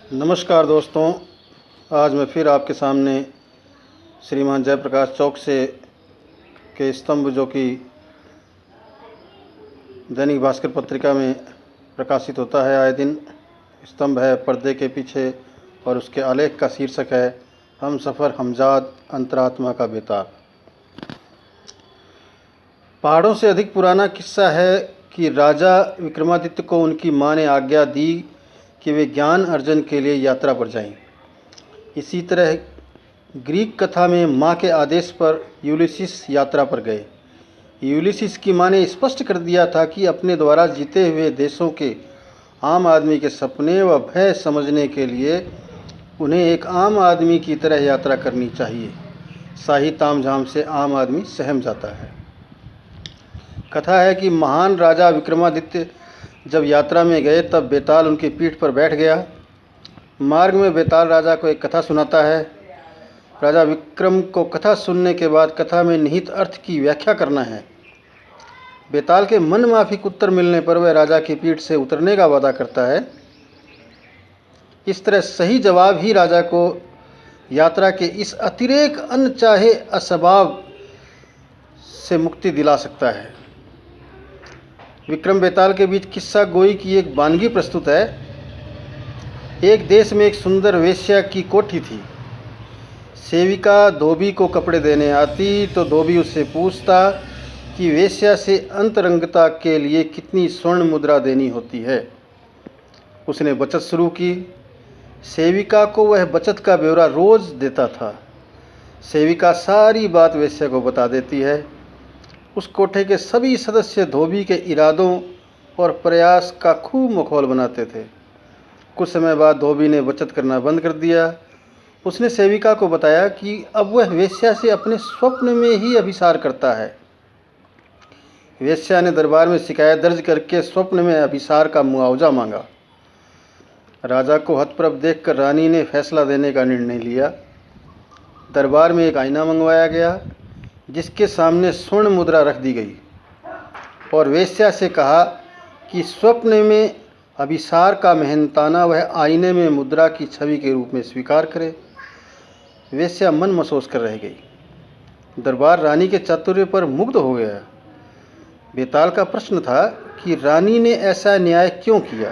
नमस्कार दोस्तों, आज मैं फिर आपके सामने श्रीमान जयप्रकाश चौक से के स्तंभ जो कि दैनिक भास्कर पत्रिका में प्रकाशित होता है आए दिन, स्तंभ है पर्दे के पीछे और उसके आलेख का शीर्षक है हम सफ़र हमजाद अंतरात्मा का बेताब। पहाड़ों से अधिक पुराना किस्सा है कि राजा विक्रमादित्य को उनकी माँ ने आज्ञा दी कि वे ज्ञान अर्जन के लिए यात्रा पर जाएं। इसी तरह ग्रीक कथा में माँ के आदेश पर यूलिसिस यात्रा पर गए। यूलिसिस की माँ ने स्पष्ट कर दिया था कि अपने द्वारा जीते हुए देशों के आम आदमी के सपने व भय समझने के लिए उन्हें एक आम आदमी की तरह यात्रा करनी चाहिए। शाही तामझाम से आम आदमी सहम जाता है। कथा है कि महान राजा विक्रमादित्य जब यात्रा में गए तब बेताल उनकी पीठ पर बैठ गया। मार्ग में बेताल राजा को एक कथा सुनाता है। राजा विक्रम को कथा सुनने के बाद कथा में निहित अर्थ की व्याख्या करना है। बेताल के मन माफिक उत्तर मिलने पर वह राजा की पीठ से उतरने का वादा करता है। इस तरह सही जवाब ही राजा को यात्रा के इस अतिरेक अनचाहे असबाब से मुक्ति दिला सकता है। विक्रम बेताल के बीच किस्सा गोई की एक वानगी प्रस्तुत है। एक देश में एक सुंदर वेश्या की कोठी थी। सेविका धोबी को कपड़े देने आती तो धोबी उससे पूछता कि वेश्या से अंतरंगता के लिए कितनी स्वर्ण मुद्रा देनी होती है। उसने बचत शुरू की। सेविका को वह बचत का ब्यौरा रोज देता था। सेविका सारी बात वेश्या को बता देती है। उस कोठे के सभी सदस्य धोबी के इरादों और प्रयास का खूब मखौल बनाते थे। कुछ समय बाद धोबी ने बचत करना बंद कर दिया। उसने सेविका को बताया कि अब वह वेश्या से अपने स्वप्न में ही अभिसार करता है। वेश्या ने दरबार में शिकायत दर्ज करके स्वप्न में अभिसार का मुआवजा मांगा। राजा को हतप्रभ देखकर रानी ने फैसला देने का निर्णय लिया। दरबार में एक आईना मंगवाया गया जिसके सामने स्वर्ण मुद्रा रख दी गई और वेश्या से कहा कि स्वप्न में अभिसार का मेहनताना वह आईने में मुद्रा की छवि के रूप में स्वीकार करे। वेश्या मन महसूस कर रह गई। दरबार रानी के चातुर्य पर मुग्ध हो गया। बेताल का प्रश्न था कि रानी ने ऐसा न्याय क्यों किया।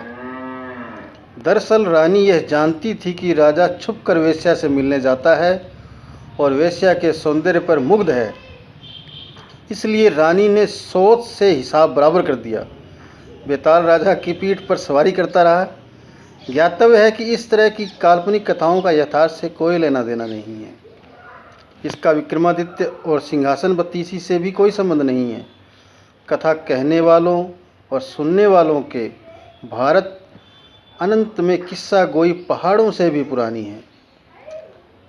दरअसल रानी यह जानती थी कि राजा छुपकर वेश्या से मिलने जाता है और वेश्या के सौंदर्य पर मुग्ध है। इसलिए रानी ने सोच से हिसाब बराबर कर दिया। बेताल राजा की पीठ पर सवारी करता रहा। ज्ञातव्य है कि इस तरह की काल्पनिक कथाओं का यथार्थ से कोई लेना देना नहीं है। इसका विक्रमादित्य और सिंहासन बत्तीसी से भी कोई संबंध नहीं है। कथा कहने वालों और सुनने वालों के भारत अनंत में किस्सा गोई पहाड़ों से भी पुरानी है।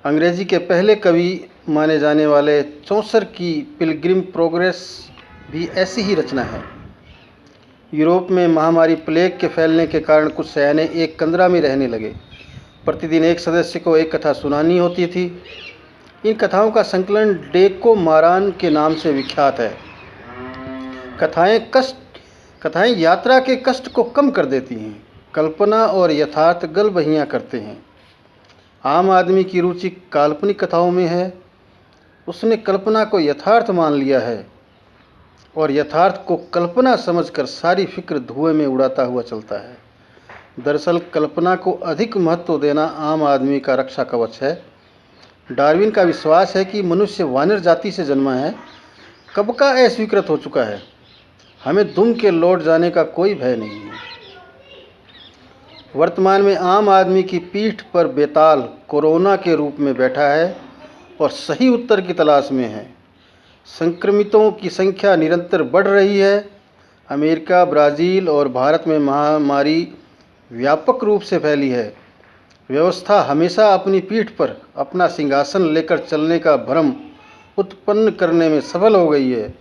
अंग्रेजी के पहले कवि माने जाने वाले चौसर की पिलग्रिम प्रोग्रेस भी ऐसी ही रचना है। यूरोप में महामारी प्लेग के फैलने के कारण कुछ सयाने एक कंदरा में रहने लगे। प्रतिदिन एक सदस्य को एक कथा सुनानी होती थी। इन कथाओं का संकलन डेको मारान के नाम से विख्यात है। कथाएं यात्रा के कष्ट को कम कर देती हैं। कल्पना और यथार्थ गलबहियाँ करते हैं। आम आदमी की रुचि काल्पनिक कथाओं में है। उसने कल्पना को यथार्थ मान लिया है और यथार्थ को कल्पना समझकर सारी फिक्र धुएं में उड़ाता हुआ चलता है। दरअसल कल्पना को अधिक महत्व देना आम आदमी का रक्षा कवच है। डार्विन का विश्वास है कि मनुष्य वानर जाति से जन्मा है, कब का अस्वीकृत हो चुका है। हमें दुम के लौट जाने का कोई भय नहीं है। वर्तमान में आम आदमी की पीठ पर बेताल कोरोना के रूप में बैठा है और सही उत्तर की तलाश में है। संक्रमितों की संख्या निरंतर बढ़ रही है। अमेरिका, ब्राज़ील और भारत में महामारी व्यापक रूप से फैली है। व्यवस्था हमेशा अपनी पीठ पर अपना सिंहासन लेकर चलने का भ्रम उत्पन्न करने में सफल हो गई है।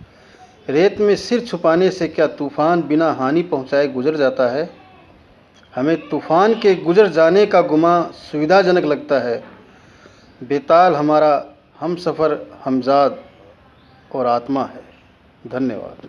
रेत में सिर छुपाने से क्या तूफान बिना हानि पहुंचाए गुजर जाता है। हमें तूफान के गुजर जाने का गुमा सुविधाजनक लगता है। बेताल हमारा हमसफ़र हमजाद और आत्मा है। धन्यवाद।